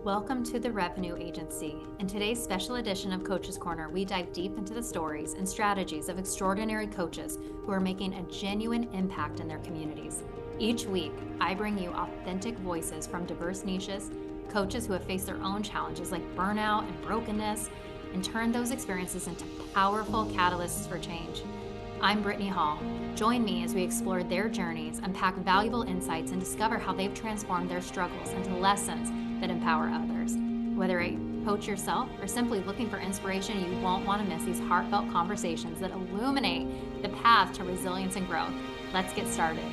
Welcome to the Revenue Agency. In today's special edition of Coach's Corner, we dive deep into the stories and strategies of extraordinary coaches who are making a genuine impact in their communities. Each week, I bring you authentic voices from diverse niches, coaches who have faced their own challenges like burnout and brokenness, and turned those experiences into powerful catalysts for change. I'm Brittney Hall. Join me as we explore their journeys, unpack valuable insights, and discover how they've transformed their struggles into lessons that empower others. Whether a coach yourself or simply looking for inspiration, you won't want to miss these heartfelt conversations that illuminate the path to resilience and growth. Let's get started.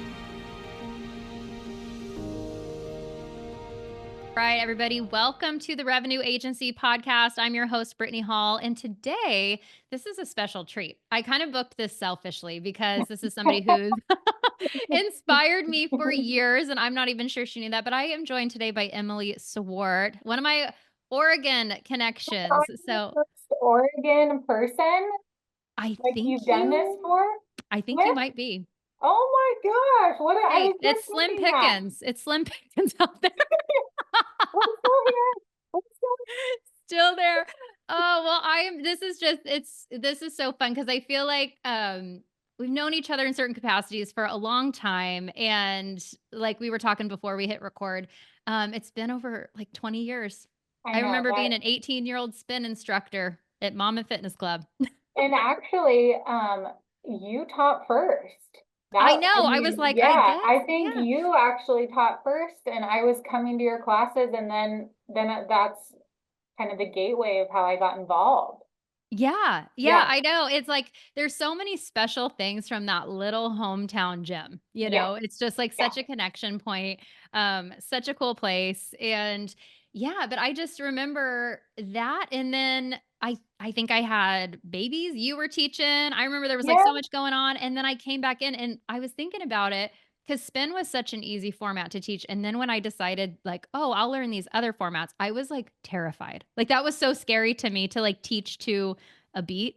All right, everybody, welcome to the Revenue Agency podcast. I'm your host, Brittney Hall, and today, this is a special treat. I kind of booked this selfishly because this is somebody who's inspired me for years, and I'm not even sure she knew that, but I am joined today by Emily Swart, one of my Oregon connections. So Oregon person? I Like think you've done this for? I think Where? you might be. Oh my gosh. I Hey, was it's just slim thinking that. pickings. It's slim pickings out there. I'm still here. I'm still Still there. Oh, well, this is so fun because I feel like we've known each other in certain capacities for a long time. And like we were talking before we hit record, it's been over like 20 years. I I know remember being that. an 18-year-old spin instructor at Mama Fitness Club. And actually, you taught first. I know. I was like, I Yeah, guess, I think yeah. you actually taught first, and I was coming to your classes, and then that's kind of the gateway of how I got involved. Yeah. Yeah, Yeah, I know. It's like there's so many special things from that little hometown gym. yeah, It's just like yeah. such a connection point. Such a cool place. And yeah, but I just remember that. And then I think I had babies. You were teaching. I remember there was like Yeah, so much going on. And then I came back in and I was thinking about it because spin was such an easy format to teach. And then when I decided like, oh, I'll learn these other formats, I was like terrified. Like that was so scary to me to like teach to a beat.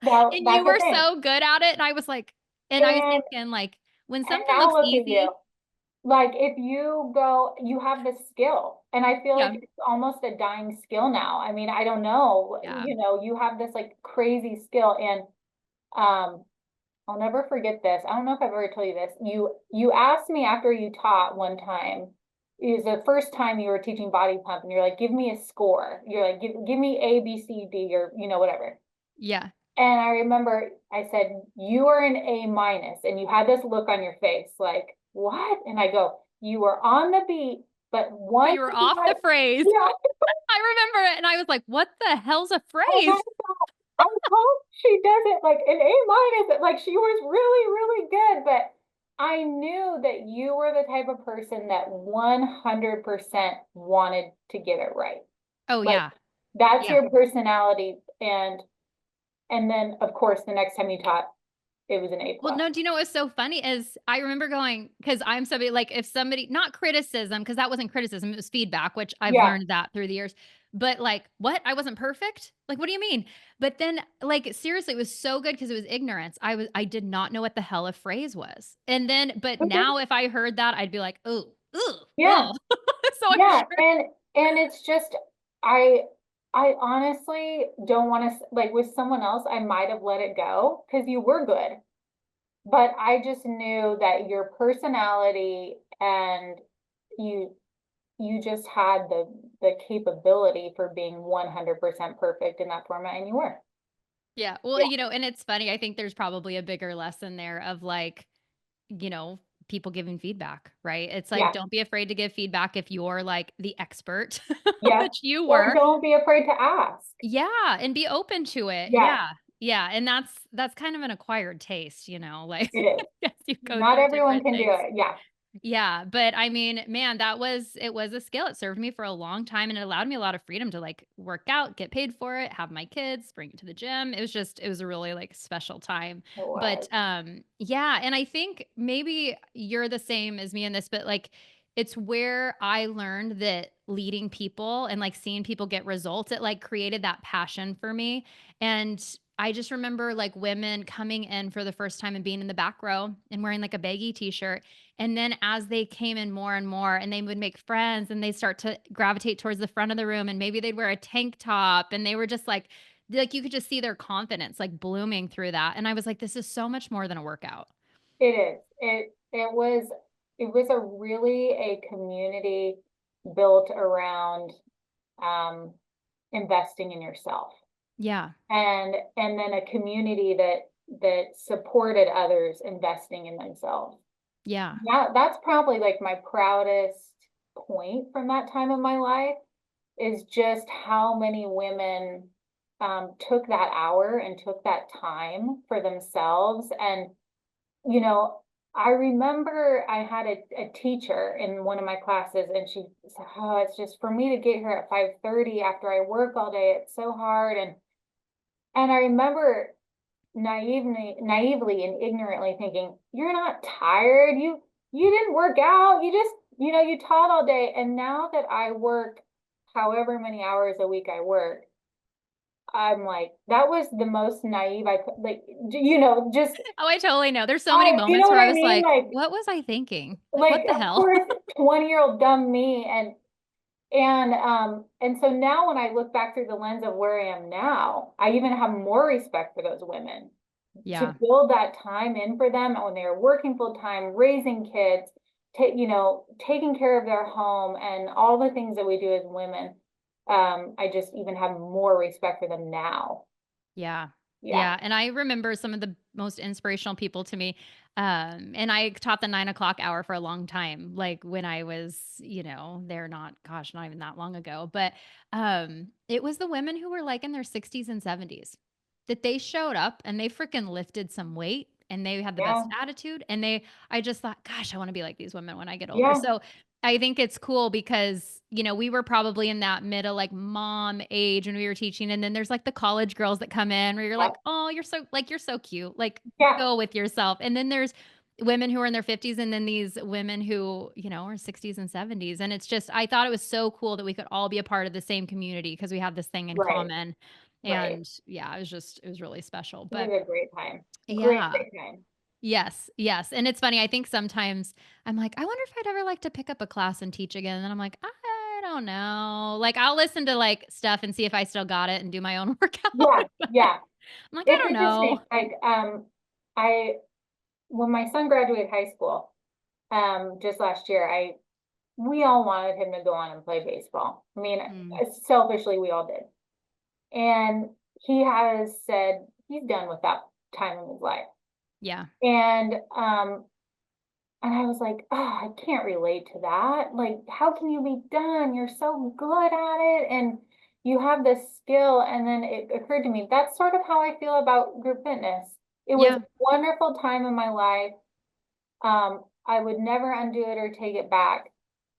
well, And you that's the were thing. so good at it. And I was like, and I was And thinking like when And something now looks look at you. easy, Like if you go, you have the skill. And I feel like yeah, it's almost a dying skill now. I mean, I don't know, yeah. you have this like crazy skill. And I'll never forget this. I don't know if I've ever told you this. You asked me after you taught one time, it was the first time you were teaching body pump, and you're like, give me a score. You're like, give me A, B, C, D, or whatever. Yeah. And I remember I said, you are an A minus. And you had this look on your face like, what? And I go, you were on the beat, but But once you were you off the got, phrase. yeah, I remember it. And I was like, what the hell's a and I phrase? thought, I hope she does it like an A minus. Like she was really, really good. But I knew that you were the type of person that 100% wanted to get it right. Oh Like yeah. that's Yeah. your personality. And then of course the next time you taught, it was an A Well, plus. no, do you know what's so funny is I remember going, because I'm somebody like if somebody, not criticism, because that wasn't criticism, it was feedback, which I've Yeah. learned that through the years. But like, what? I wasn't perfect? Like, what do you mean? But then, like, seriously, it was so good because it was ignorance. I did not know what the hell a phrase was. And then, but Okay. now if I heard that, I'd be like, oh, Yeah. oh. So I'm Yeah. sure. And it's just I I honestly don't want to like with someone else, I might have let it go because you were good. But I just knew that your personality and you you just had the capability for being 100% perfect in that format, and you were. Yeah. Well, Yeah. and it's funny. I think there's probably a bigger lesson there of like, you know, people giving feedback, right? It's like, Yeah. don't be afraid to give feedback if you're like the expert, Yeah. which you Or were. don't be afraid to ask. Yeah, and be open to it. Yeah, Yeah. Yeah, and that's kind of an acquired taste, like it is. as you go Not through everyone different can do things. it. Yeah. Yeah, but I mean, man, it was a skill. It served me for a long time and it allowed me a lot of freedom to like work out, get paid for it, have my kids, bring it to the gym. It was a really like special time. It was. But yeah, and I think maybe you're the same as me in this, but like it's where I learned that leading people and like seeing people get results, it like created that passion for me. And I just remember like women coming in for the first time and being in the back row and wearing like a baggy t-shirt. And then as they came in more and more and they would make friends and they start to gravitate towards the front of the room and maybe they'd wear a tank top and they were just like you could just see their confidence like blooming through that. And I was like, this is so much more than a workout. It is. It was a really a community built around um investing in yourself. Yeah. And then a community that supported others investing in themselves. Yeah. That's probably like my proudest point from that time of my life is just how many women took that hour and took that time for themselves. And, you know, I remember I had a teacher in one of my classes and she said, oh, it's just for me to get here at 5:30 after I work all day, it's so hard. And I remember naively and ignorantly thinking, you're not tired. You didn't work out. You just, you taught all day. And now that I work however many hours a week I work, I'm like, that was the most naive I could like, just Oh, I totally know. There's so many you know moments what where I I was mean? like, what was I thinking? Like, Like what the of hell? course, 20-year-old dumb me and so now when I look back through the lens of where I am now, I even have more respect for those women to Yeah. build that time in for them when they are working full time, raising kids, taking care of their home and all the things that we do as women. I just even have more respect for them now. Yeah. Yeah, Yeah, and I remember some of the most inspirational people to me, and I taught the 9 o'clock hour for a long time, like, when I was, there not gosh, not even that long ago, but, it was the women who were, like, in their 60s and 70s, that they showed up and they freaking lifted some weight, and they had the yeah, best attitude, and I just thought, "Gosh, I wanna be like these women when I get older." yeah, So, I think it's cool because, we were probably in that middle, like, mom age when we were teaching, and then there's, like, the college girls that come in where you're yeah, like, "Oh, you're so cute, like, yeah, go with yourself," and then there's women who are in their 50s and then these women who, are 60s and 70s, and it's just I thought it was so cool that we could all be a part of the same community because we have this thing in right, common, right. and, yeah, it was really special, It but was a great time. Great, yeah. great time. Yes, yes, and it's funny, I think sometimes I'm like, "I wonder if I'd ever like to pick up a class and teach again," and then I'm like, "I don't know." Like, I'll listen to, like, stuff and see if I still got it and do my own Yeah, workout, but yeah. I'm like, "I It's don't know." interesting. Like, I when my son graduated high school, just last year, we all wanted him to go on and play baseball. I mean, Mm, selfishly, we all did. And he has said he's done with that time in his life. yeah, And and I was like, oh, I can't relate to that. Like, how can you be done? You're so good at it and you have this skill. And then it occurred to me, that's sort of how I feel about group fitness. It was a yeah, wonderful time in my life. I would never undo it or take it back.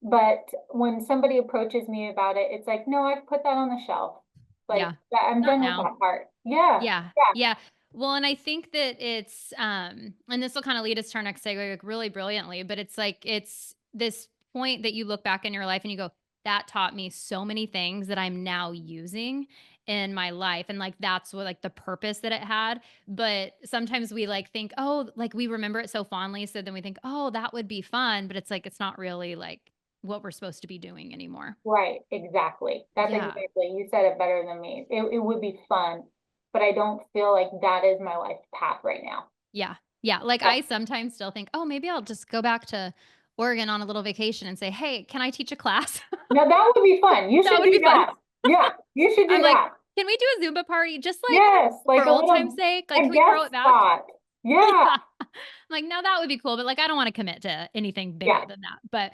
But when somebody approaches me about it, it's like, no, I've put that on the shelf. Like yeah. I'm Not done with now. that part. Yeah, Yeah, yeah, yeah. Well, and I think that it's, and this will kind of lead us to our next segue like really brilliantly, but it's like it's this point that you look back in your life and you go, that taught me so many things that I'm now using in my life. And like that's what like the purpose that it had. But sometimes we like think, oh, like we remember it so fondly. So then we think, oh, that would be fun. But it's like it's not really like what we're supposed to be doing anymore. right, exactly. That's Yeah. exactly, you said it better than me. It would be fun, but I don't feel like that is my life path right now. Yeah. Yeah, like, Yeah. I sometimes still think, "Oh, maybe I'll just go back to Oregon on a little vacation and say, 'Hey, can I teach a class?'" Now that would be fun. You That should would do be fun. that. Yeah, you should I'm do like, that. "Can we do a Zumba party just, like, Yes, for like old time's sake? Like, a can we throw guest it back?" spot. Yeah, Yeah. I'm like, "No, that would be cool," but, like, I don't wanna commit to anything bigger yeah, than that, but,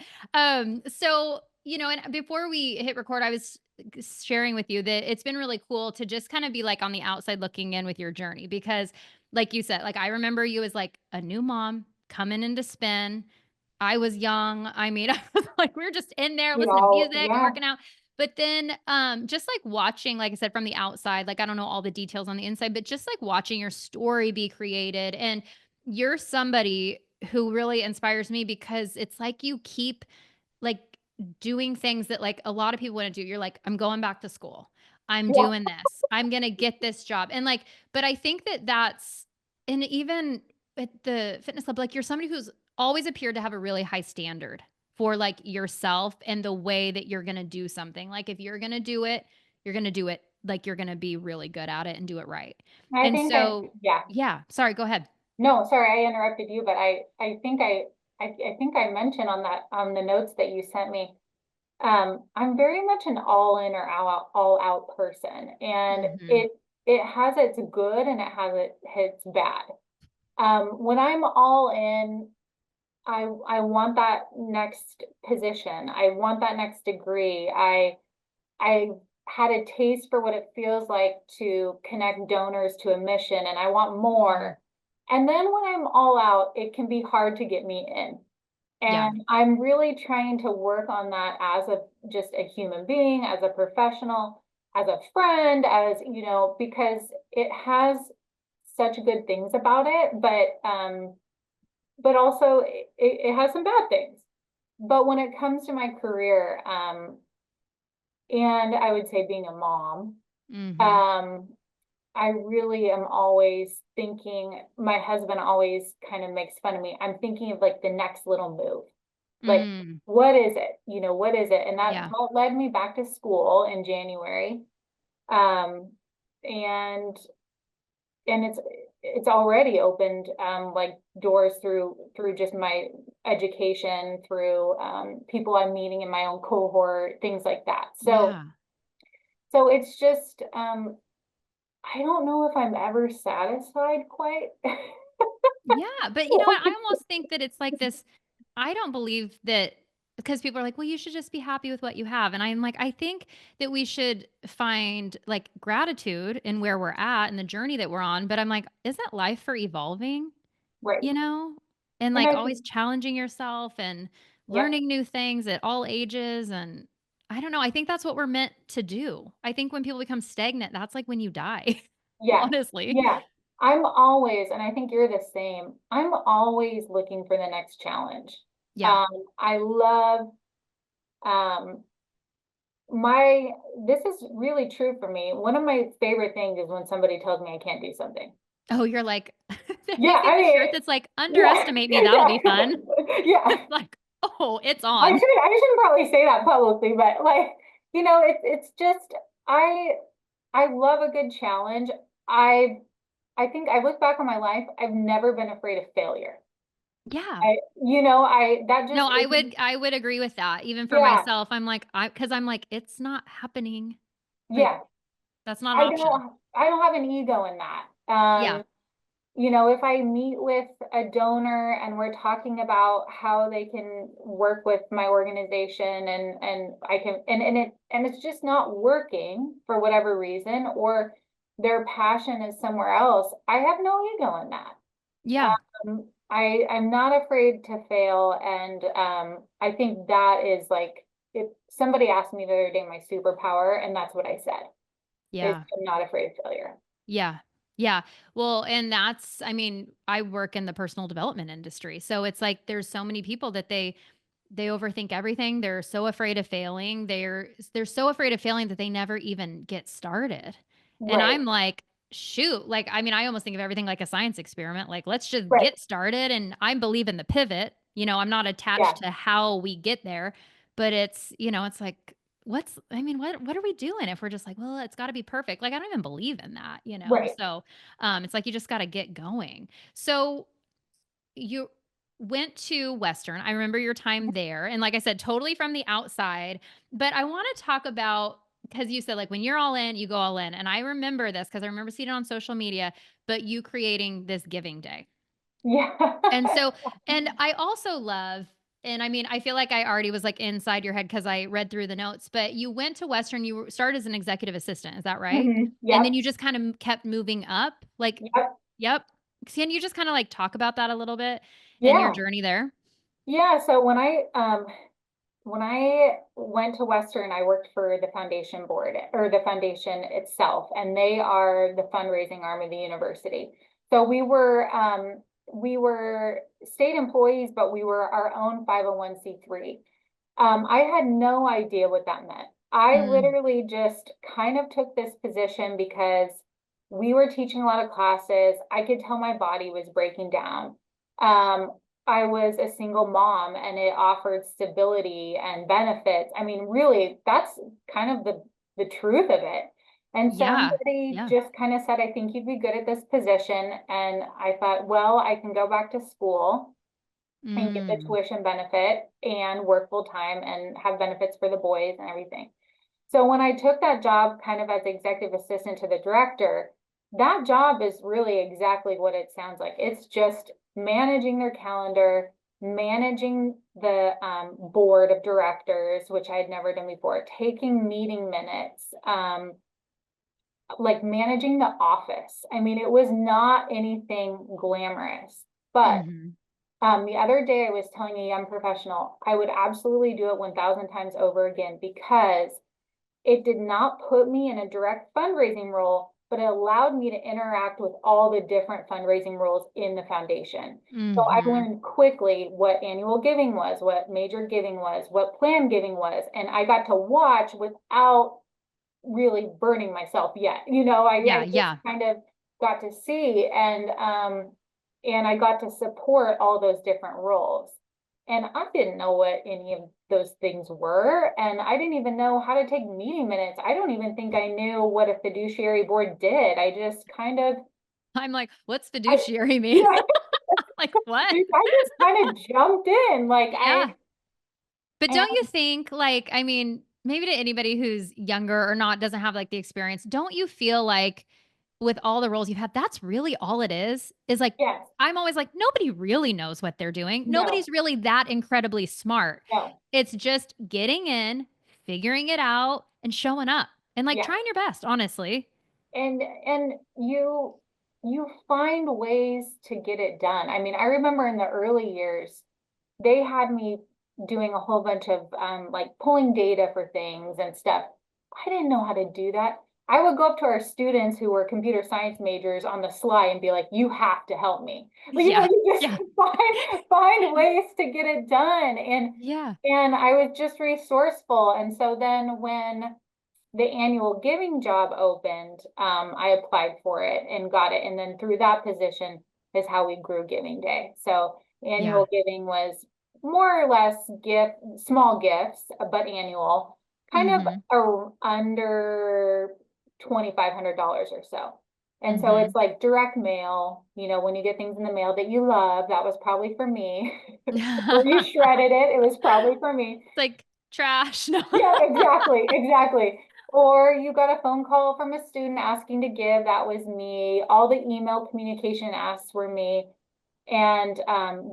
so, and before we hit record, I was sharing with you that it's been really cool to just kinda be, like, on the outside looking in with your journey because, like you said, like, I remember you as, like, a new mom coming into spin. I was young. I mean, I was like, we were just in there we listening to all, music and yeah, working out. But then, just like watching, like I said, from the outside, like I don't know all the details on the inside, but just like watching your story be created. And you're somebody who really inspires me because it's like you keep like doing things that like a lot of people want to do. You're like, I'm going back to school. I'm Yeah. doing this. I'm going to get this job. And like, but I think that that's, and even at the fitness club, like you're somebody who's always appeared to have a really high standard for like yourself and the way that you're going to do something. Like if you're going to do it, you're going to do it like you're going to be really good at it and do it right. I And think so, yeah. yeah, sorry, go ahead. No, sorry, I interrupted you, but I think I mentioned on that, on the notes that you sent me, I'm very much an all in or all out person, and Hmm. it has its good and it has its bad. When I'm all in, I want that next position. I want that next degree. I had a taste for what it feels like to connect donors to a mission, and I want Hmm. more. And then when I'm all out, it can be hard to get me in. Yeah. And I'm really trying to work on that as a just a human being, as a professional, as a friend, as you know, because it has such good things about it, but also it has some bad things. But when it comes to my career, and I would say being a mom, Hmm. um, I really am always thinking, my husband always kind of makes fun of me. I'm thinking of like the next little move. Like, Mm. what is it? You know, what is it? And Yeah. that led me back to school in January. Um, and it's already opened like doors through just my education, through people I'm meeting in my own cohort, things like that. Yeah. So it's just I don't know if I'm ever satisfied quite. Yeah, but you know what? I almost think that it's like this. I don't believe that because people are like, well, you should just be happy with what you have. And I'm like, I think that we should find like gratitude in where we're at and the journey that we're on. But I'm like, isn't life for evolving, Right. you know? And And like I always challenging yourself and Yep. learning new things at all ages. And I don't know. I think that's what we're meant to do. I think when people become stagnant, that's like when you die, Yeah. honestly. Yeah. I'm always, and I think you're the same, I'm always looking for the next challenge. Yeah. I love um my this is really true for me. One of my favorite things is when somebody tells me I can't do something. Oh, you're like, have you Yeah, seen I the mean, shirt that's like, yeah, underestimate me, that'll be fun? yeah, It's like, oh, it's I on. shouldn't probably say that publicly, but like, you know, it's just I I love a good challenge. I think I look back on my life, I've never been afraid of failure. Yeah. I you know, I that No, just is I would agree with that. Even for yeah, myself, because I'm like, it's not happening. Like, yeah. that's not an option. I don't have an ego in that. Yeah. You know, if I meet with a donor and we're talking about how they can work with my organization and I can and it's just not working for whatever reason, or their passion is somewhere else, I have no ego in that. Yeah. I'm not afraid to fail, and I think that is like if somebody asked me the other day my superpower, and that's what I said, is Yeah. I'm not afraid of failure. Yeah. Yeah. Well, and that's, I mean, I work in the personal development industry. So it's like there's so many people that they overthink everything. They're so afraid of failing. They're so afraid of failing that they never even get started. And Right, I'm like, shoot, like I mean, I almost think of everything like a science experiment. Like let's just right, get started and I believe in the pivot. You know, I'm not yeah, attached to how we get there, but it's, you know, it's like what are we doing if we're just like, well, it's got to be perfect. Like I don't even believe in that, you know. right. So, it's like you just got to get going. So, you went to Western. I remember your time there. And like I said, totally from the outside. But I want to talk about because you said, like, when you're all in, you go all in. And I remember this because I remember seeing it on social media, but you creating this giving day. Yeah. And so, and I also love, and I mean, I feel like I already was like inside your head because I read through the notes, but you went to Western, started as an executive assistant. Is that right? And then Yep, you just kind of kept moving up. Like, yep, yep. Can you just kind of like talk about that a little bit and your yeah, journey there? yeah. So when I went to Western, I worked for the foundation board or the foundation itself, and they are the fundraising arm of the university. So we were state employees, but we were our own 501c3. I had no idea what that meant. I Mm. literally just kind of took this position because we were teaching a lot of classes. I could tell my body was breaking down. Um, I was a single mom and it offered stability and benefits. I mean, really, that's kind of the truth of it. And Yeah. somebody Yeah. just kind of said, I think you'd be good at this position. And I thought, well, I can go back to school and get the Mm. tuition benefit and work full time and have benefits for the boys and everything. So when I took that job kind of as executive assistant to the director, that job is really exactly what it sounds like. It's just managing their calendar, managing the board of directors, which I had never done before, taking meeting minutes, like managing the office. I mean, it was not anything glamorous, but Hmm. the other day I was telling a young professional I would absolutely do it 1,000 times over again because it did not put me in a direct fundraising role, but it allowed me to interact with all the different fundraising roles in the foundation. So I Hmm. learned quickly what annual giving was, what major giving was, what plan giving was, and I got to watch without really burning myself yet. I Yeah. just Yeah. kind of got to see and I got to support all those different roles. And I didn't know what any of those things were. And I didn't even know how to take meeting minutes. I don't even think I knew what a fiduciary board did. I just kind of, I'm like, what's I, fiduciary mean? yeah, Like, what? I just kind of jumped in. Yeah. But And don't you think, like, I mean, maybe to anybody who's younger or not, doesn't have like the experience, don't you feel like with all the roles you've had, that's really all it is like, yes, I'm always like, nobody really knows what they're doing. no, Nobody's really that incredibly smart. no, It's just getting in, figuring it out, and showing up and like yeah. trying your best, honestly. And you find ways to get it done. I mean, I remember in the early years, they had me doing a whole bunch of like pulling data for things and stuff. I didn't know how to do that. I would go up to our students who were computer science majors on the sly and be like, you have to help me. But Yeah. you just Yeah. find ways to get it done. Yeah. And I was just resourceful. And so then when the annual giving job opened, I applied for it and got it. And then through that position is how we grew Giving Day. So Yeah. annual giving was more or less small gifts, but annual, kind of Mhm. under $2,500 or so. And so it's Mhm. like direct mail, when you get things in the mail that you love, that was probably for me. Or you shredded it, it was probably for me. It's like trash. No. Yeah, exactly, exactly. Or you got a phone call from a student asking to give, that was me. All the email communication asks were me. And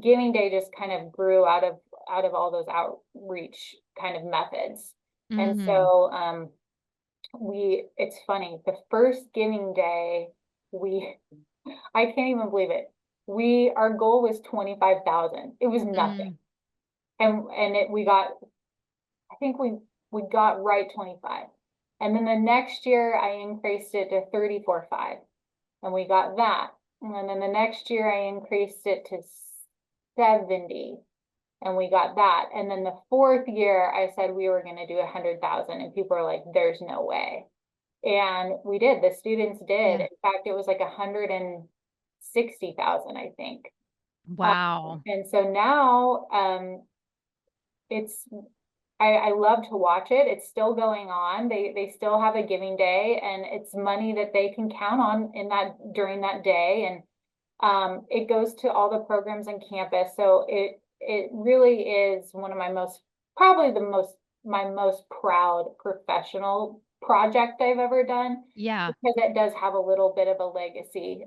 Giving Day just kind of grew out of all those outreach kind of methods. And Mhm. so it's funny, the first Giving Day, we I can't even believe it. Our goal was 25,000. It was nothing. Mm. We got, I think we got right 25. And then the next year I increased it to 34.5 and we got that. And then the next year I increased it to 70 and we got that. And then the fourth year I said we were going to do 100,000 and people were like, there's no way. And we did, the students did. Yeah. In fact, it was like 160,000, I think. Um, Wow. and so now it's I love to watch it. It's still going on. They still have a giving day and it's money that they can count on in that during that day. And it goes to all the programs on campus. So it really is one of probably my most proud professional project I've ever done Yeah. because it does have a little bit of a legacy.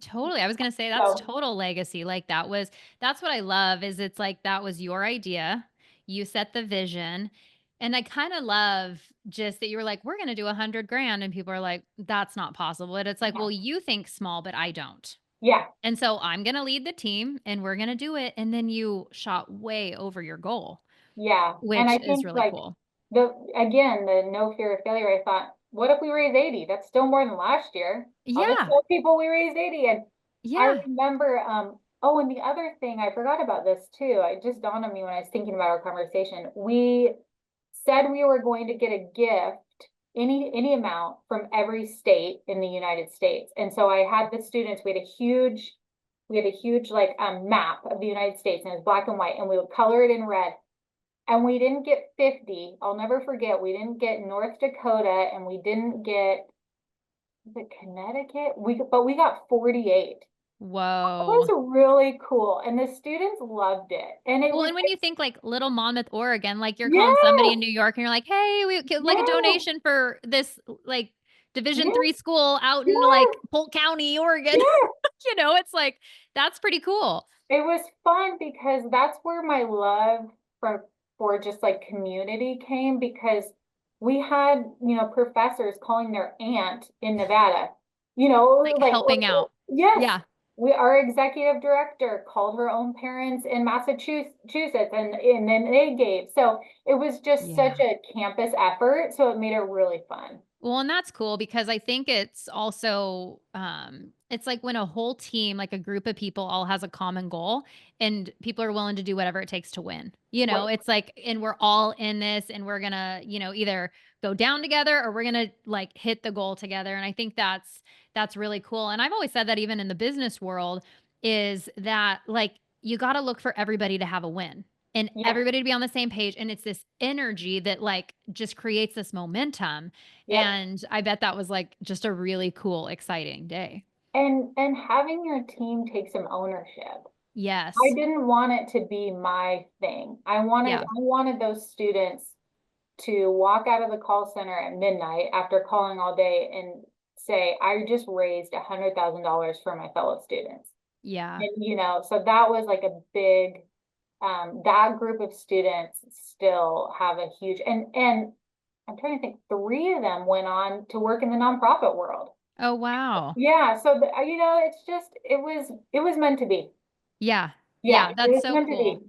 Totally. I was gonna say that's So total legacy. Like that's what I love is it's like that was your idea. You set the vision. And I kind of love just that you were like, we're gonna do 100 grand. And people are like, that's not possible. And it's like, yeah, well, you think small, but I don't. yeah. And so I'm gonna lead the team and we're gonna do it. And then you shot way over your goal, Yeah, and which I is think really like cool. the no fear of failure, I thought, what if we raise 80? That's still more than last year. I'll just Yeah. tell people we raised 80. And I Yeah. remember, oh, and the other thing, I forgot about this too. It just dawned on me when I was thinking about our conversation. We said we were going to get a gift, any amount from every state in the United States. And so I had the students, we had a huge like map of the United States, and it was black and white, and we would color it in red. And we didn't get 50. I'll never forget, we didn't get North Dakota, and we didn't get, was it Connecticut? But we got 48. That Whoa. was really cool. And the students loved it. And it Well, was, and when you think like Little Monmouth, Oregon, like you're calling somebody in yeah, New York and you're like, hey, we give like a yeah, donation for this like Division yeah, 3 school out in yeah, like Polk County, Oregon. yeah. It's like, that's pretty cool. It was fun because that's where my love for just like community came, because we had, professors calling their aunt in Nevada, Like like, helping out. yes, Yeah. our executive director called her own parents in Massachusetts, and then they gave. So it was just Yeah. such a campus effort. So it made it really fun. Well, and that's cool because I think it's also it's like when a whole team, like a group of people all has a common goal and people are willing to do whatever it takes to win. Right. It's like and we're all in this and we're going to, either go down together or we're going to like hit the goal together. And I think that's really cool. And I've always said that even in the business world is that like you got to look for everybody to have a win and Yeah. everybody to be on the same page and it's this energy that like just creates this momentum Yep. and I bet that was like just a really cool, exciting day. And having your team take some ownership. I Yes. didn't want it to be my thing. Yeah. I wanted those students to walk out of the call center at midnight after calling all day and say, I just raised $100,000 for my fellow students. Yeah. And, so that was like a big, that group of students still have a huge, and I'm trying to think, 3 of them went on to work in the nonprofit world. Oh, wow. Yeah. So, it's just, it was meant to be. Yeah. Yeah, Yeah. it That's was so meant to be. cool.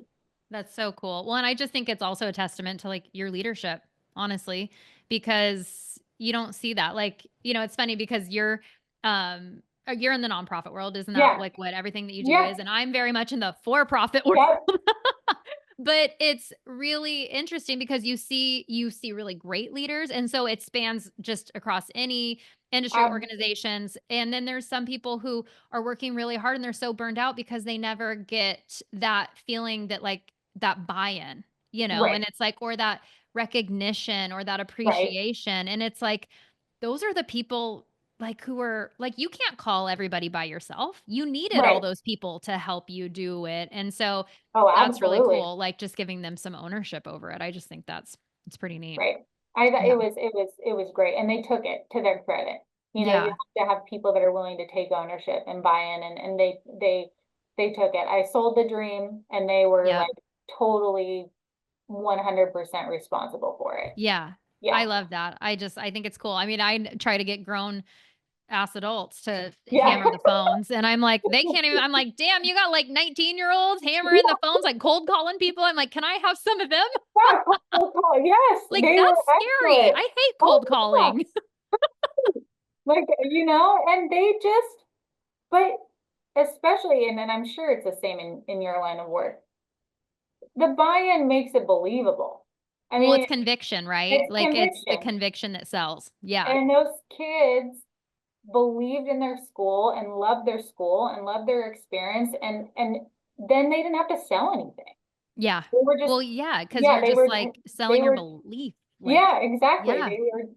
That's so cool. Well, and I just think it's also a testament to like your leadership, honestly, because you don't see that. Like, it's funny because you're in the nonprofit world, isn't that Yeah. like what everything that you do Yeah. is? And I'm very much in the for-profit world. Yep. But it's really interesting because you see really great leaders and so it spans just across any industry Um, organizations and then there's some people who are working really hard and they're so burned out because they never get that feeling that like that buy-in, right. and it's like or that recognition or that Right. appreciation and it's like those are the people like who are like you can't call everybody by yourself. You needed all Right. those people to help you do it. And so Oh, that's really absolutely. cool, like, just giving them some ownership over it. I just think it's pretty neat. Right. I thought Yeah. it was great, and they took it to their credit. You Yeah. have to have people that are willing to take ownership and buy in, and they took it. I sold the dream, and they were Yep. like totally 100% responsible for it. Yeah. Yeah. I love that. I think it's cool. I mean, try to get grown ass adults to Yeah. hammer the phones, and I'm like, they can't even I'm like, "Damn, you got, like, 19-year-olds hammering the phones, like, cold calling people." I'm like, "Can I have some of them?" Yeah, cold call. Yes, Like, they were that's scary. excellent. I hate Oh, cold yeah. calling. Like, and they just, but especially, and then I'm sure it's the same in your line of work, the buy-in makes it believable. I Well, it's mean, conviction, right? it's Like, it's the conviction. conviction that sells. Yeah. And those kids believed in their school and loved their school and loved their experience, and then they didn't have to sell anything. Yeah. They were just, Well, yeah, because 'cause yeah, you're just, like, they selling your were, belief, like yeah, exactly. yeah,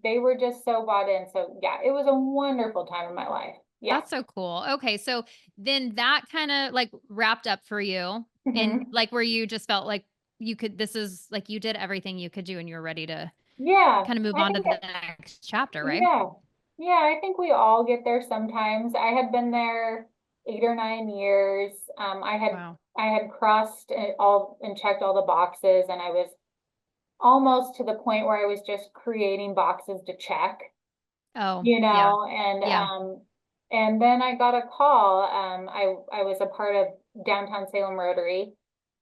They were just so bought in. So yeah, it was a wonderful time in my life. Yeah. that's so cool. Okay, so then that kinda, like, wrapped up for you, and, Hmm. like, where you just felt like you could this is like, you did everything you could do, and you're ready to Yeah, kinda move I on to think the next chapter, right? yeah. Yeah, I think we all get there sometimes. I had been there 8 or 9 years. Wow. I had crossed it all and checked all the boxes, and I was almost to the point where I was just creating boxes to check, Oh, yeah. Yeah. and then I got a call. I was a part of downtown Salem Rotary,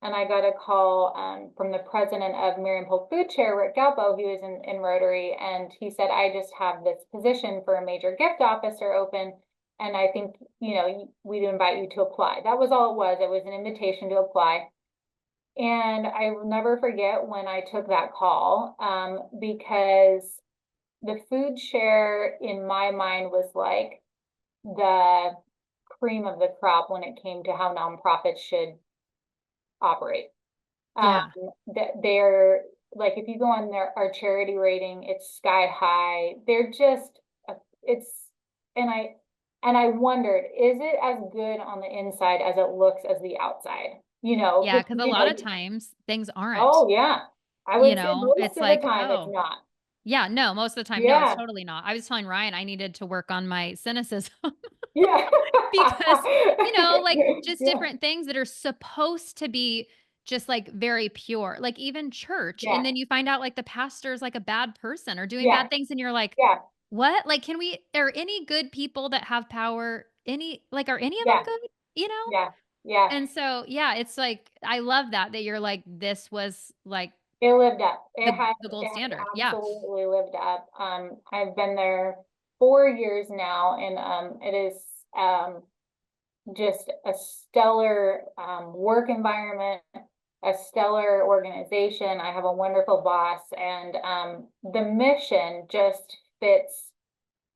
and I got a call from the president of Marion Polk Food Share, Rick Galpo. He was in Rotary, and he said, I just have this position for a major gift officer open, and I think, we'd invite you to apply. That was all it was. It was an invitation to apply. And I will never forget when I took that call, because the food share in my mind was like the cream of the crop when it came to how nonprofits should operate. Um, Yeah. that they're like, if you go on our charity rating, it's sky high. They're just, it's, and I wondered, is it as good on the inside as it looks as the outside? Yeah, Because because a lot of times things aren't, oh yeah, I would say most it's of the like, time it's oh, not. yeah, no, most of the time, no, it's Yeah, totally not. I was telling Ryan I needed to work on my cynicism yeah, because, like just yeah, different things that are supposed to be just like very pure, like even church. And yeah, then you find out like the pastor's like a bad person or doing yeah, bad things. And you're like, yeah, what? Like, are any good people that have power? Are any of them yeah, good? You know? yeah, yeah. And so, yeah, it's like, I love that you're like, this was like It lived up. the It gold has standard. Yeah. absolutely lived up. I've been there 4 years now, and it is just a stellar work environment, a stellar organization. I have a wonderful boss, and the mission just fits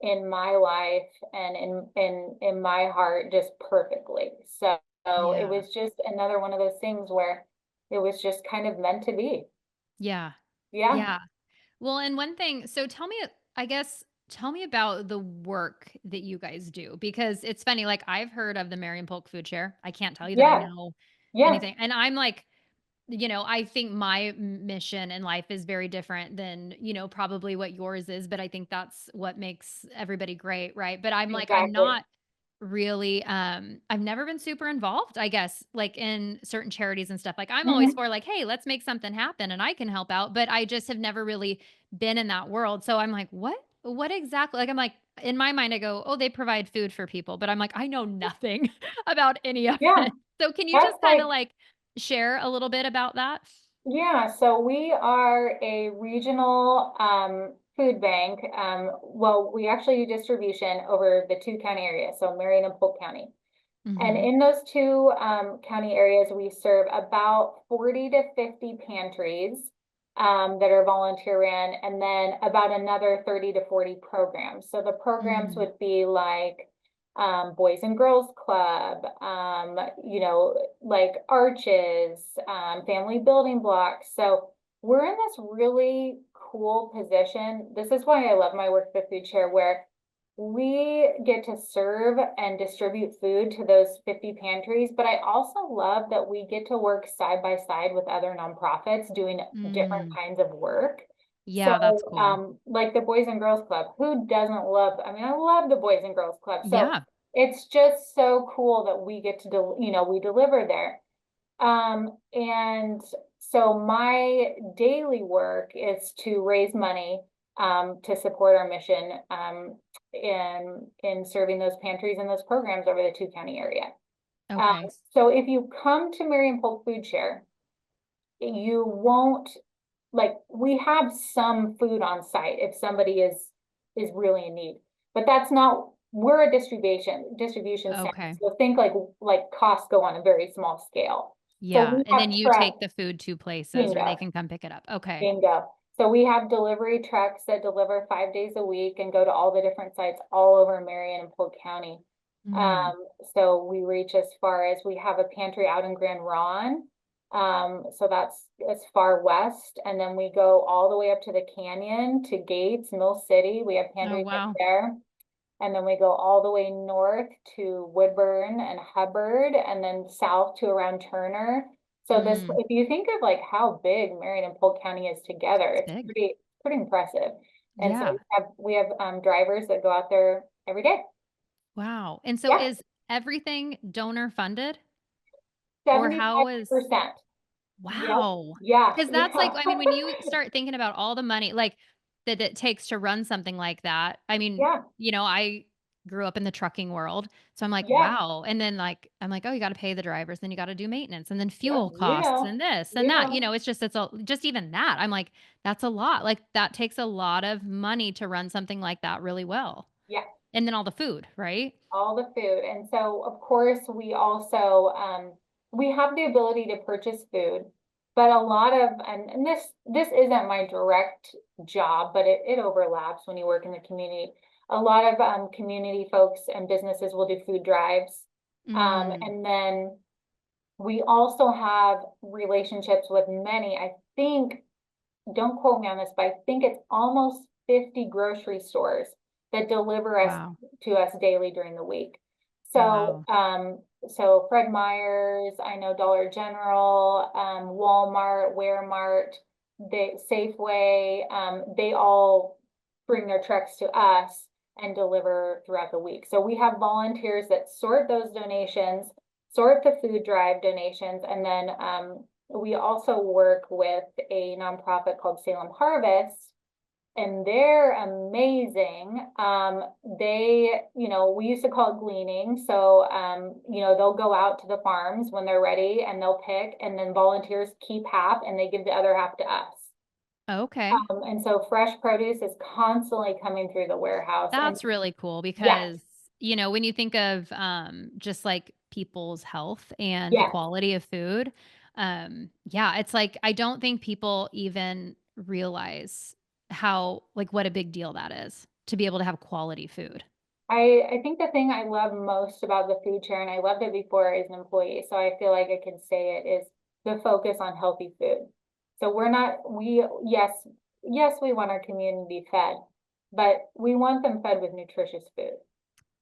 in my life and in my heart just perfectly. So it Yeah. was just another one of those things where it was just kind of meant to be. Yeah. Yeah. Yeah. Well, and one thing, so I guess, tell me about the work that you guys do because it's funny. Like, I've heard of the Marion Polk Food Share. I can't tell you that I Yeah. know Yeah. anything. And I'm like, I think my mission in life is very different than, probably what yours is, but I think that's what makes everybody great, right? But I'm like, I'm Exactly. not really I've never been super involved, I guess, like in certain charities and stuff. Like, I'm always Mhm. for like, hey, let's make something happen and I can help out, but I just have never really been in that world. So I'm like, what exactly? Like, I'm like, in my mind I go, oh, they provide food for people, but I'm like, I know nothing about any of Yeah. it. So can you That's just kind like, of like share a little bit about that? yeah. So we are a regional food bank. Well, we actually do distribution over the two county areas, so Marion and Polk County. And Mhm. in those two county areas, we serve about 40 to 50 pantries that are volunteer ran, and then about another 30 to 40 programs. So the programs Mm. would be like Boys and Girls Club, like Arches, family building blocks. So we're in this really cool position. This is why I love my work at the food chair, where we get to serve and distribute food to those 50 pantries, but I also love that we get to work side by side with other nonprofits doing different Mm. kinds of work. So, Yeah, that's cool. like the Boys and Girls Club, who doesn't love, I mean, I love the Boys and Girls Club. So Yeah. it's just so cool that we get to, we deliver there. And so my daily work is to raise money to support our mission in serving those pantries and those programs over the two county area. Um, Okay. so if you come to Marion Polk Food Share, you won't like we have some food on site if somebody is really in need, but that's not we're a distribution center. Okay. So think like Costco on a very small scale. So Yeah, we and have then you trucks, take the food to places or they bingo, can come pick it up. Okay. bingo. So we have delivery trucks that deliver 5 days a week and go to all the different sites all over Marion and Polk County. Mm. So we reach as far as we have a pantry out in Grand Ron. So that's as far west. And then we go all the way up to the canyon to Gates, Mill City. We have Oh, pantries up wow. there. And then we go all the way north to Woodburn and Hubbard, and then south to around Turner. So this, Mm. if you think of like how big Marion and Polk County is together, It's it's big. pretty impressive. And so Yeah. we have drivers that go out there every day. Wow. And so Yeah, is everything donor funded or how is 75%. Yep. wow. Yeah. Because that's like, Yeah. I mean, when you start thinking about all the money, like that it takes to run something like that. I mean, Yeah. I grew up in the trucking world. So I'm like, Yeah. wow. And then like, I'm like, oh, you got to pay the drivers, then you got to do maintenance and then Yep. fuel costs and this and You that. know. It's a, just even that. I'm like, that's a lot. Like that takes a lot of money to run something like that really well. Yeah. And then all the food, right? All the food. And so, of course, we also we have the ability to purchase food. But a lot of, and this isn't my direct job, but it overlaps when you work in the community. A lot of community folks and businesses will do food drives. Mm, And then we also have relationships with many, I think, don't quote me on this, but I think it's almost 50 grocery stores that deliver us wow. to us daily during the week. So, Wow. so Fred Meyer's, I know Dollar General, Walmart, Walmart, Safeway, they all bring their trucks to us and deliver throughout the week. So we have volunteers that sort those donations, sort the food drive donations, and then we also work with a nonprofit called Salem Harvest, and they're amazing. We used to call it gleaning. So, they'll go out to the farms when they're ready and they'll pick, and then volunteers keep half and they give the other half to us. Okay. And so fresh produce is constantly coming through the warehouse. And That's really cool yes, because, when you think of, just like people's health and the yes, quality of food, yeah, it's like, I don't think people even realize how, like, what a big deal that is to be able to have quality food. I think the thing I love most about the food share, and I loved it before as an employee, so I feel like I can say it, is the focus on healthy food. So we're not, yes, we want our community fed, but we want them fed with nutritious food.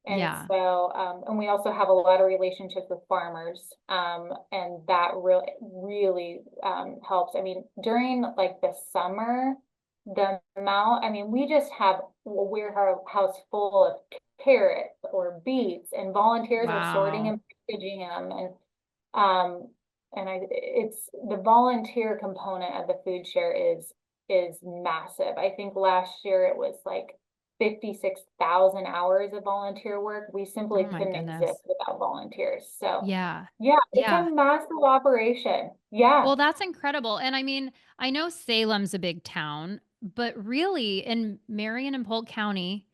And Yeah. so, and we also have a lot of relationships with farmers, and that really helps. I mean, during like the summer, the amount, I mean, we just have a warehouse full of carrots or beets, and volunteers are sorting Wow. and packaging them, um, it's the volunteer component of the food share is massive. I think last year it was like 56,000 hours of volunteer work. We simply Oh my couldn't exist goodness. without volunteers. So Yeah. yeah, it's a Yeah. massive operation. Yeah. Well, that's incredible, and I mean, I know Salem's a big town, but really in Marion and Polk County,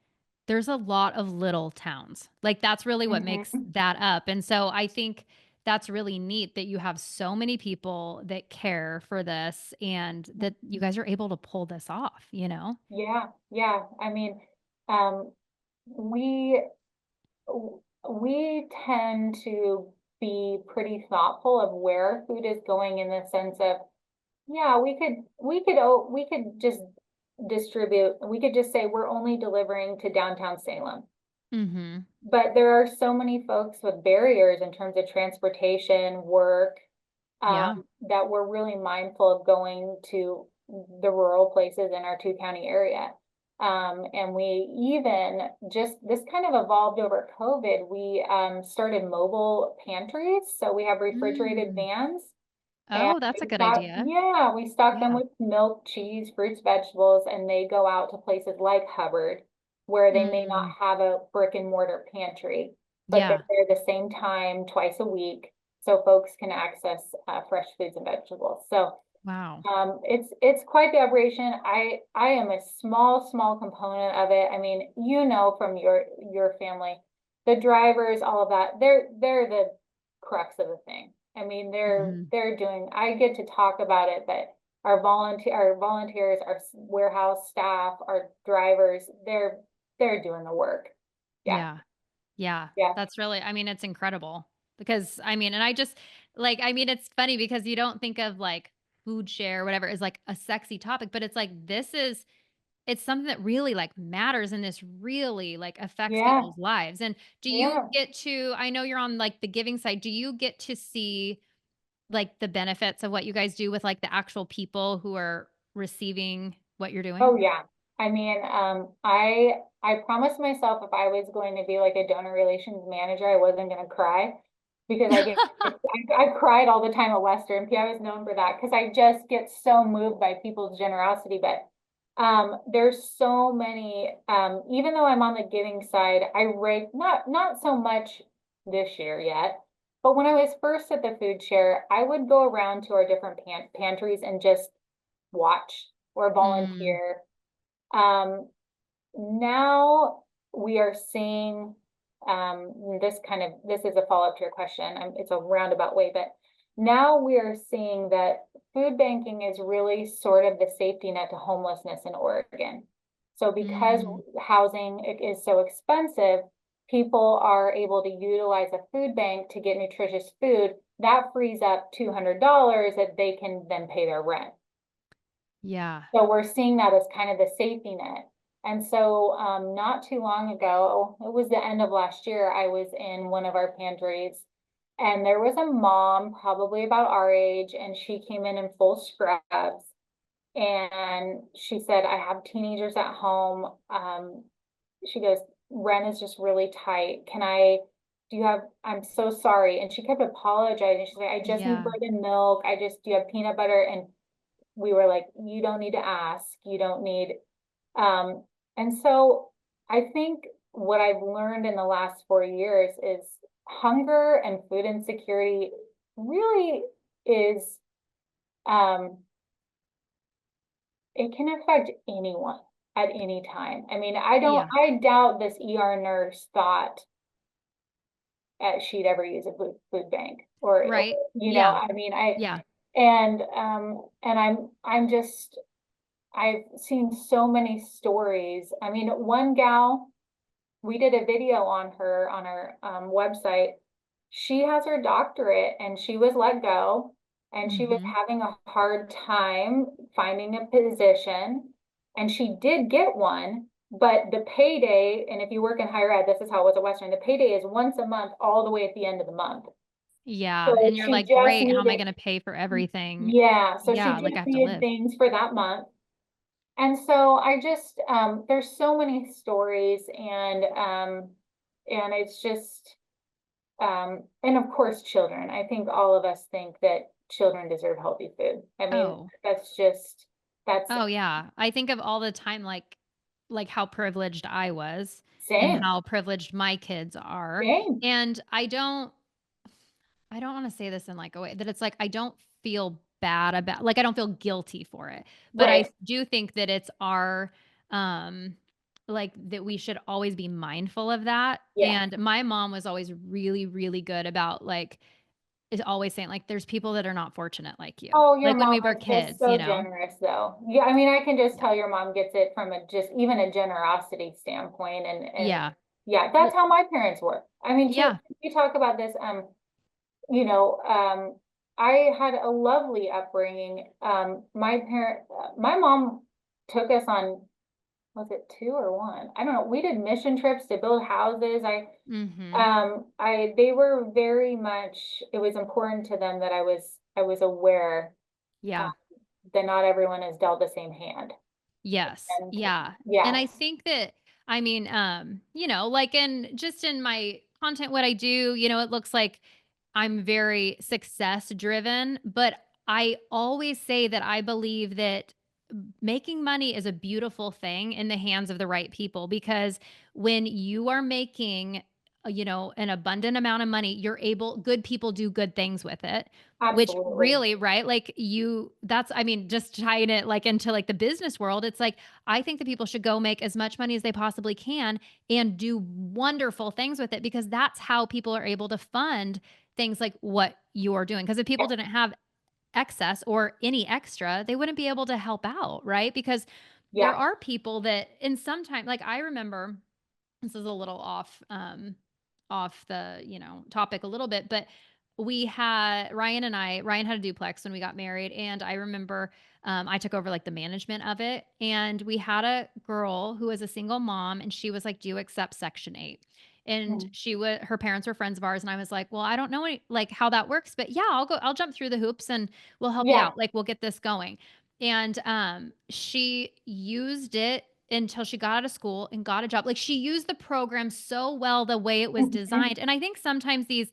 there's a lot of little towns. Like, that's really what makes Mhm. that up, and so I think that's really neat that you have so many people that care for this and that you guys are able to pull this off, you know? Yeah, yeah. I mean, um, we we tend to be pretty thoughtful of where food is going in the sense of, yeah, we could just we could just say we're only delivering to downtown Salem. Mhm. But there are so many folks with barriers in terms of transportation, work, Yeah. that we're really mindful of going to the rural places in our two-county area. And we even this kind of evolved over COVID. We started mobile pantries. So we have refrigerated Mm. vans, and Oh, that's a good idea. we stock them Yeah. with milk, cheese, fruits, vegetables, and they go out to places like Hubbard, where they may not Mm. have a brick and mortar pantry, but they're Yeah. there the same time twice a week, so folks can access fresh foods and vegetables. So Wow. it's quite the operation. I am a small component of it. I mean, from your family, the drivers, all of that, they're the crux of the thing. I mean, Mhm. they're doing. I get to talk about it, but our volunteers, our warehouse staff, our drivers, they're doing the work. Yeah, Yeah. Yeah, yeah, that's really I mean, it's incredible because I mean, and I just like, I mean, it's funny because you don't think of like food share or whatever as like a sexy topic, but it's like it's something that really like matters and this really like affects yeah, people's lives. And do you yeah. get to I know you're on like the giving side. Do you get to see like the benefits of what you guys do with like the actual people who are receiving what you're doing? Oh yeah. I mean, I promised myself if I was going to be like a donor relations manager, I wasn't going to cry because I cried all the time at Western. PI was known for that because I just get so moved by people's generosity. But there's so many. Even though I'm on the giving side, I rate not so much this year yet. But when I was first at the food share, I would go around to our different pantries and just watch or Mm, volunteer. Um, Now we are seeing, this is a follow-up to your question. It's a roundabout way, but now we are seeing that food banking is really sort of the safety net to homelessness in Oregon. So because Mm, housing is so expensive, people are able to utilize a food bank to get nutritious food. That frees up $200 that they can then pay their rent. yeah. So we're seeing that as kind of the safety net. And so not too long ago, it was the end of last year, I was in one of our pantries and there was a mom, probably about our age, and she came in full scrubs. And she said, I have teenagers at home. She goes, rent is just really tight. I'm so sorry. And she kept apologizing. She's like, I just need Yeah. bread and milk. Do you have peanut butter? And we were like, you don't need to ask. You don't need, um, and so I think what I've learned in the last 4 years is hunger and food insecurity really is, um, it can affect anyone at any time. I mean, Yeah. I doubt this ER nurse thought she'd ever use a food bank or, Right. you know, Yeah. I mean, Yeah. and I'm just, I've seen so many stories. I mean, one gal, we did a video on her on our website. She has her doctorate and she was let go and she was Hmm. having a hard time finding a position and she did get one, but the payday, and if you work in higher ed, this is how it was at Western, the payday is once a month all the way at the end of the month. Yeah. So And you're she like, just great. How am I needed, going to pay for everything? yeah, so she Yeah. Like I just have to needed live. things for that month. And so I just, there's so many stories and it's just, and of course, children. I think all of us think that children deserve healthy food. I mean, Oh, that's oh yeah. I think of all the time, like how privileged I was and same, how privileged my kids are. same. And I don't want to say this in like a way that it's like I don't feel bad about like I don't feel guilty for it. But I Right. do think that it's our um like that we should always be mindful of that. Yeah. And my mom was always really, really good about like is always saying like there's people that are not fortunate like you. Oh, your Like when mom we were is just kids, so generous though. Yeah, I mean, I can just tell your mom gets it from a just even a generosity standpoint and Yeah. yeah, that's Well, how my parents were. I mean, to yeah. you talk about this, you know, I had a lovely upbringing. My mom took us on, was it two or one? I don't know. We did mission trips to build houses. Mhm. They were very much, it was important to them that I was aware, uh, Yeah. that not everyone is dealt the same hand. Yes. And Yeah. And yes, I think that I mean, like in just in my content, what I do, it looks like I'm very success driven, but I always say that I believe that making money is a beautiful thing in the hands of the right people because when you are making an abundant amount of money, good people do good things with it, which absolutely. really, right? Like I mean, just tying it like into like the business world, it's like I think that people should go make as much money as they possibly can and do wonderful things with it because that's how people are able to fund things like what you're doing. Because if people Yeah. didn't have excess or any extra, they wouldn't be able to help out, right? Because there Yeah. are people that in some time, like I remember this is a little off the, topic a little bit, but Ryan had a duplex when we got married. And I remember I took over like the management of it. And we had a girl who was a single mom and she was like, do you accept Section 8? And Mm. her parents were friends of ours. And I was like, well, I don't know like how that works, but yeah, I'll jump through the hoops and we'll help you Yeah. out. Like we'll get this going. And she used it until she got out of school and got a job. Like she used the program so well the way it was Mhm. designed. And I think sometimes these,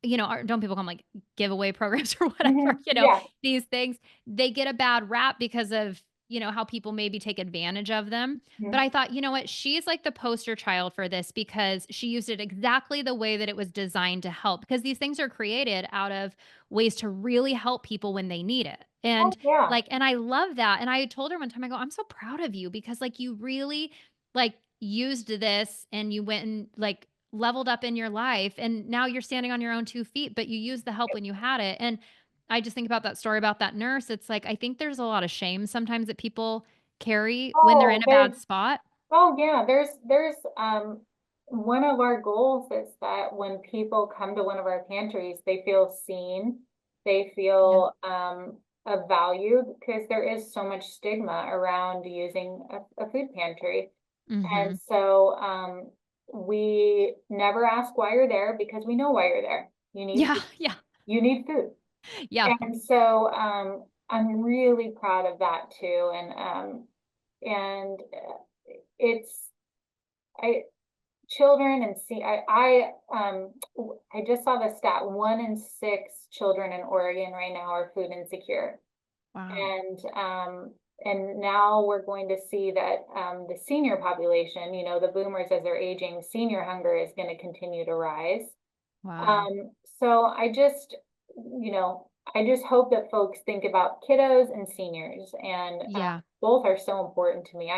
don't people come like giveaway programs or whatever, Mhm. Yeah. these things, they get a bad rap because of, how people maybe take advantage of them. But Mhm. I thought, you know what? She's like the poster child for this because she used it exactly the way that it was designed to help because these things are created out of ways to really help people when they need it. Oh, And yeah. like, and I love that. And I told her one time, I go, I'm so proud of you because like you really like used this and you went and like leveled up in your life and now you're standing on your own 2 feet, but you used the help when you had it. And I just think about that story about that nurse. It's like, I think there's a lot of shame sometimes that people carry when they're Oh, in a bad spot. oh yeah, one of our goals is that when people come to one of our pantries, they feel seen, they Yeah. feel of value, because there is so much stigma around using a food pantry. And Mhm. so we never ask why you're there, because we know why you're there. Yeah, yeah, You need food. yeah. And so I'm really proud of that too. And it's I children and see I just saw the stat, 1 in 6 children in Oregon right now are food insecure. Wow. And now we're going to see that the senior population, the boomers, as they're aging, senior hunger is going to continue to rise. Wow. So I just hope that folks think about kiddos and seniors, and Yeah. both are so important to me.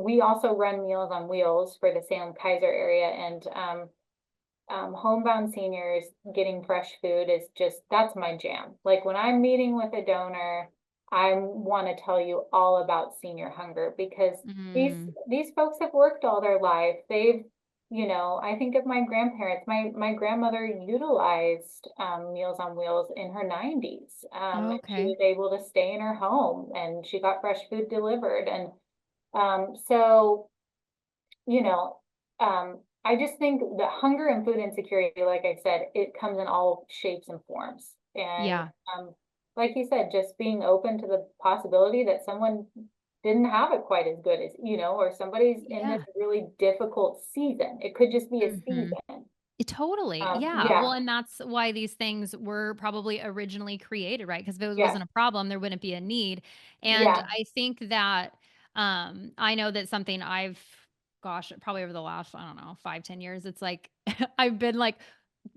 We also run Meals on Wheels for the Salem Kaiser area, and homebound seniors getting fresh food is that's my jam. Like when I'm meeting with a donor, I want to tell you all about senior hunger, because these Mm. these folks have worked all their life. I think of my grandparents. My grandmother utilized Meals on Wheels in her 90s. And she Okay. was able to stay in her home, and she got fresh food delivered. And so, you know, I just think the hunger and food insecurity, like I said, it comes in all shapes and forms. And Yeah. um, like you said, just being open to the possibility that someone didn't have it quite as good as, or somebody's in this Yeah. really difficult season. It could just be a Mhm. season. Totally. Yeah. Yeah, Well, and that's why these things were probably originally created, right? Because if it yes, wasn't a problem, there wouldn't be a need. And yeah. I think that I know that something gosh, probably over the last, I don't know, 5, 10 years, it's like I've been like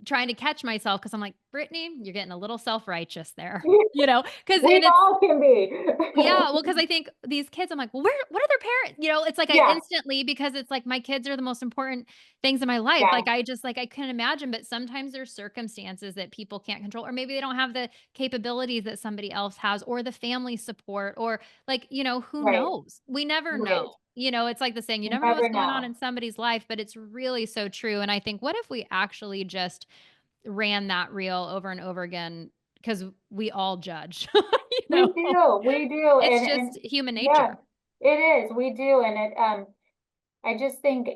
trying to catch myself because I'm like, Brittany, you're getting a little self-righteous there, because We and it's all can be. yeah, well, because I think these kids, I'm like, "Well, what are their parents?" It's like I Yeah, instantly because it's like my kids are the most important things in my life. yeah, Like, I just like I couldn't imagine, but sometimes there's circumstances that people can't control, or maybe they don't have the capabilities that somebody else has, or the family support, or like, who right, knows? We never right. know. It's like the saying, you You never know what's never going on know. in somebody's life, but it's really so true. And I think, what if we actually just ran that reel over and over again? Because we all judge, you know? We do, It's and just human yeah, nature. it is. We do, and I just think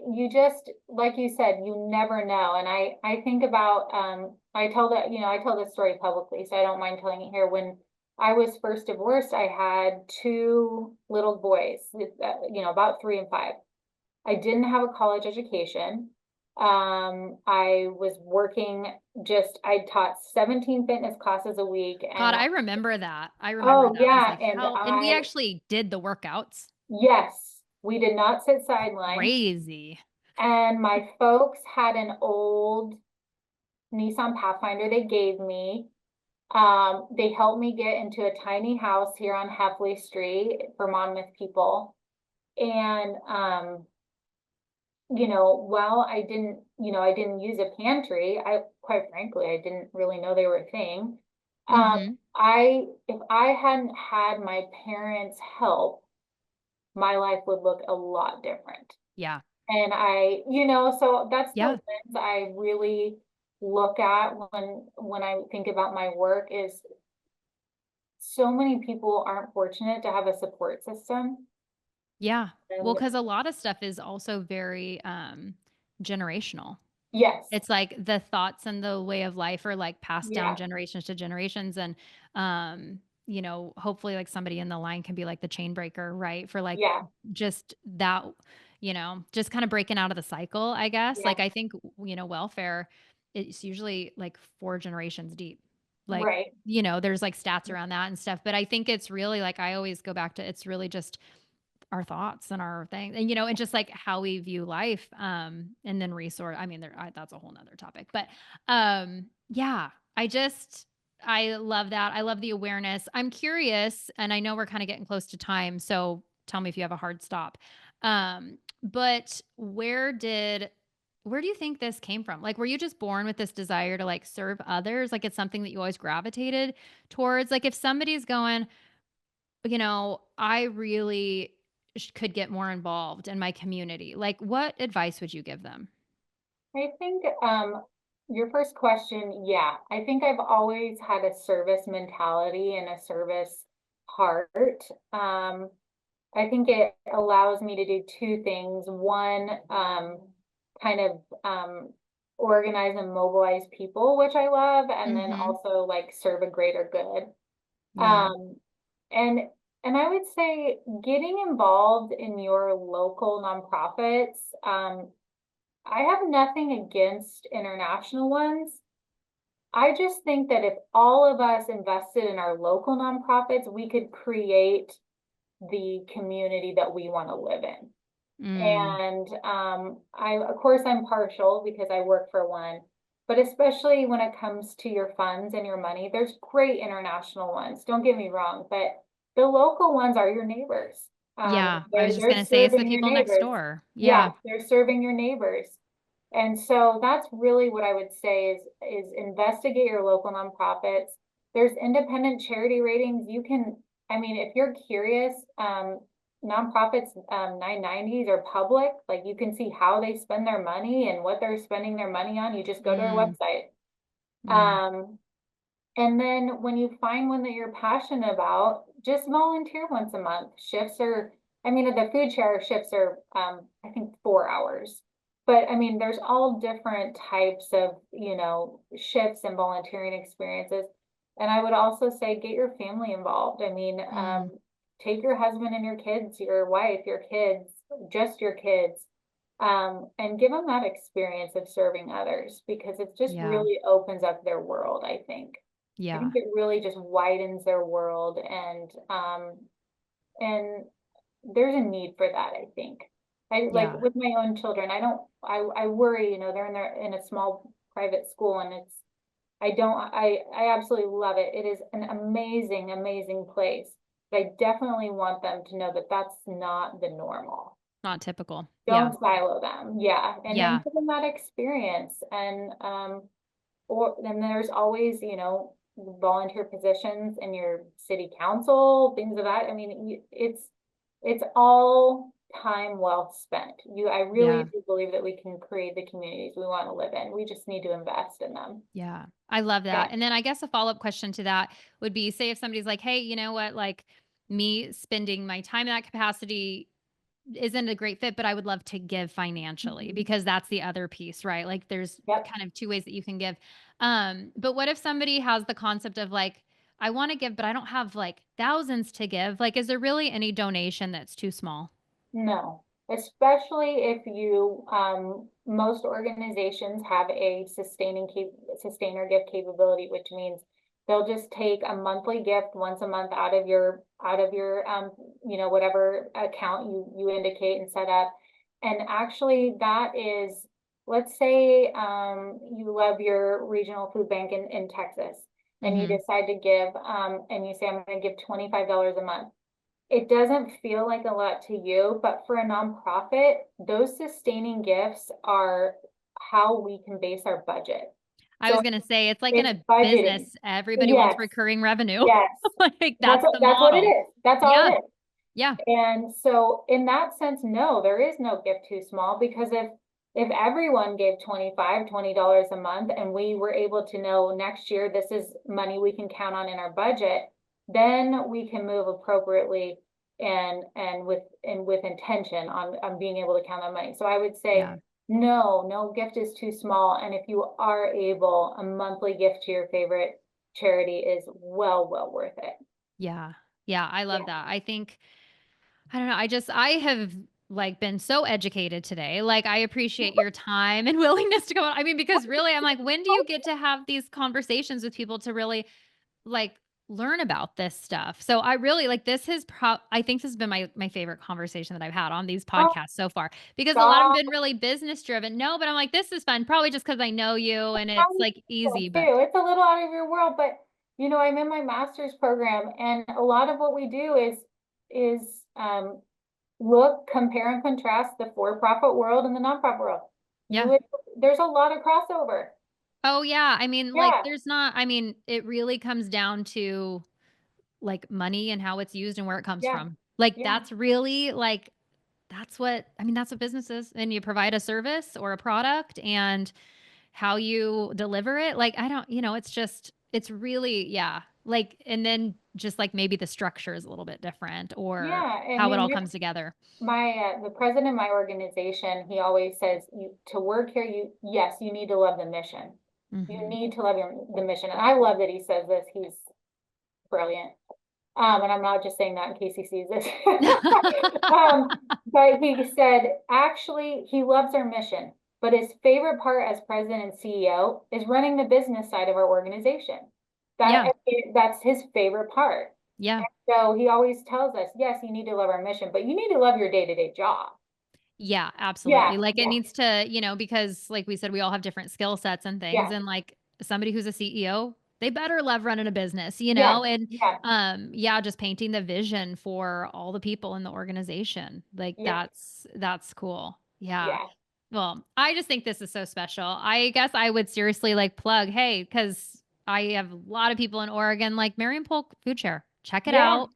like you said, you never know. And I think about, I tell this story publicly, so I don't mind telling it here. When I was first divorced, I had two little boys, about 3 and 5. I didn't have a college education. I was working, I taught 17 fitness classes a week, God, and I remember that. I remember oh that. I was yeah, like, "How," and we actually did the workouts. yes, we did not sit sideline. Crazy. And my folks had an old Nissan Pathfinder they gave me. They helped me get into a tiny house here on Heffley Street for Monmouth people. And while I didn't use a pantry, I quite frankly, I didn't really know they were a thing. Um, Mhm. if I hadn't had my parents' help, my life would look a lot different. Yeah. And so that's the Yeah. lens I really look at when I think about my work, is so many people aren't fortunate to have a support system. Yeah. Well, And because a lot of stuff is also very, generational. yes, It's like the thoughts and the way of life are, like, passed down yeah, generations to generations, and, hopefully, like, somebody in the line can be, like, the chain breaker, right? For, like, yeah, just that, just kinda breaking out of the cycle, I guess. yeah, Like, I think, welfare, it's usually, like, 4 generations deep. Like, right, there's, like, stats around that and stuff, but I think it's really, like, I always go back to it's really just our thoughts and our thing and, and just like how we view life, and then resource I mean, that's a whole nother topic, but, yeah, I love that. I love the awareness. I'm curious, and I know we're kinda getting close to time, so tell me if you have a hard stop. But where do you think this came from? Like, were you just born with this desire to like serve others? Like, it's something that you always gravitated towards? Like, if somebody's going, I really could get more involved in my community, like, what advice would you give them? I think, your first question, yeah, I think I've always had a service mentality and a service heart. I think it allows me to do two things. One, kind of, organize and mobilize people, which I love, and then Mhm. also like serve a greater good. Yeah. Um, and and I would say getting involved in your local nonprofits, I have nothing against international ones. I just think that if all of us invested in our local nonprofits, we could create the community that we want to live in. Mm. And of course, I'm partial because I work for one, but especially when it comes to your funds and your money, there's great international ones. Don't get me wrong, but the local ones are your neighbors. Yeah, I was just They're gonna say it's the serving your people next neighbors. door. Yeah, Yeah. they're serving your neighbors. And so that's really what I would say is investigate your local nonprofits. There's independent charity ratings. You can, I mean, if you're curious, nonprofits, 990s are public. Like you can see how they spend their money and what they're spending their money on. You just go to their Mm. website. Mm. Um, and then when you find one that you're passionate about, just volunteer once a month. Shifts are, I mean, the food share shifts are, I think 4 hours. But I mean, there's all different types of, shifts and volunteering experiences. And I would also say get your family involved. I mean, Mm. take your husband and your kids, your wife, your kids, just your kids, and give them that experience of serving others because it just Yeah. really opens up their world, I think. I Yeah. think it really just widens their world and there's a need for that, I think. I like Yeah. with my own children, I worry, they're in a small private school and I absolutely love it. It is an amazing, amazing place. But I definitely want them to know that that's not the normal. Not typical. Yeah. Don't silo them. Yeah. And then Yeah. give them that experience or then there's always, volunteer positions in your city council, things of that. I mean, it's all time well spent. I really Yeah. do believe that we can create the communities we want to live in. We just need to invest in them. Yeah. I love Yeah. that. And then I guess a follow-up question to that would be, say if somebody's like, "Hey, you know what? Like me spending my time in that capacity isn't a great fit, but I would love to give financially," Mhm. because that's the other piece, right? Like there's Yep. kind of two ways that you can give. But what if somebody has the concept of like, I want to give, but I don't have like thousands to give? Like, is there really any donation that's too small? No, especially if most organizations have a sustainer gift capability, which means they'll just take a monthly gift once a month out of your whatever account you indicate and set up. And actually that is, let's say, you love your regional food bank in Texas and you Mhm. decide to give, and you say, I'm going to give $25 a month. It doesn't feel like a lot to you, but for a nonprofit, those sustaining gifts are how we can base our budget. I was So gonna say it's like in it's a budgeting. business, everybody wants Yes, recurring revenue. yes. Like That's that's what the that's what it model. is. That's all it Yeah. is. Yeah. And so in that sense, no, there is no gift too small because if everyone gave $20 a month and we were able to know next year this is money we can count on in our budget, then we can move appropriately and with intention on being able to count on money. So I would Yeah. say no gift is too small. And if you are able, a monthly gift to your favorite charity is well worth it. Yeah. Yeah, I love Yeah. that. I think I don't know, I have, like, been so educated today. Like, I appreciate your time and willingness to go on. I mean, because really, I'm like, when do you get to have these conversations with people to really, like, learn about this stuff? So I really like, this has I think this has been my favorite conversation that I've had on these Oh, podcasts so far, because a lot have stop. been really business driven. No, but I'm like, this is fun, probably just because I know you and it's, like, easy, but Too. It's a little out of your world, but I'm in my master's program, and a lot of what we do is look, compare, and contrast the for-profit world and the nonprofit world. Yeah. There's a lot of crossover. Oh, yeah. I mean, like, Yeah, it really comes down to, like, money and how it's used and where it comes yeah, from. Like, yeah, that's what business is, and you provide a service or a product, and how you deliver it, like, I don't it's just it's really yeah, like and then just, like, maybe the structure is a little bit different or yeah. I how it mean, all comes together. the president of my organization, he always says, "You to work here, yes, you need to love the mission. You Mhm. need to love the mission." And I love that he says this. He's brilliant. And I'm not just saying that in case he sees this. But he said, actually, he loves our mission, but his favorite part as president and CEO is running the business side of our organization. Yeah, That's his favorite part. yeah. So he always tells us, yes, you need to love our mission, but you need to love your day-to-day job. Yeah, Yeah, absolutely. Like it yeah, needs to, because like we said, we all have different skill sets and things. yeah, And like somebody who's a CEO, they better love running a business, yeah, and yeah, yeah, just painting the vision for all the people in the organization. Like yeah, that's cool. Yeah. yeah, Well, I just think this is so special. I guess I would seriously like plug, hey, because I have a lot of people in Oregon, like Marion Polk Food Share. Check it yeah, out.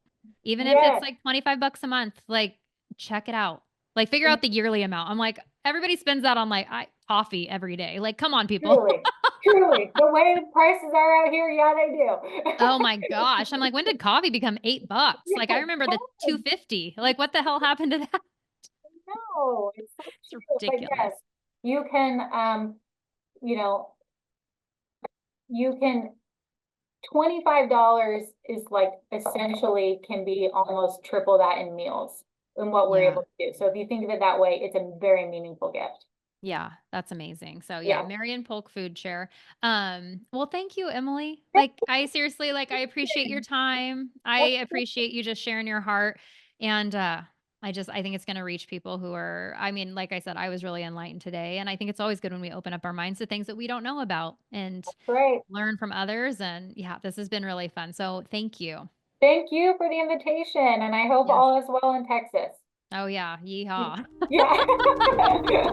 Even if yeah. it's like $25 a month, like check it out. Like figure out the yearly amount. I'm like, everybody spends that on like coffee every day. Like, come on, people. Truly, truly, the way the prices are out here, yeah, they Oh do. my gosh. I'm like, when did coffee become $8? Like I Yeah, remember the God, 250. Like what the hell happened to that? no, it's so It's true. But yes, ridiculous. you can, you know, you can, $25 is like essentially can be almost triple that in meals in what we're Yeah. able to do. So if you think of it that way, it's a very meaningful gift. Yeah, that's amazing. So yeah, Yeah. Marion Polk Food Share. Well, thank you, Emily. Like I seriously like I appreciate your time. I appreciate you just sharing your heart. And I think it's gonna reach people who are like I said, I was really enlightened today. And I think it's always good when we open up our minds to things that we don't know about and Great. learn from others. And yeah, this has been really fun. So thank you. Thank you for the invitation, and I hope Yes. all is well in Texas. Oh yeah. Yeehaw. Yeah.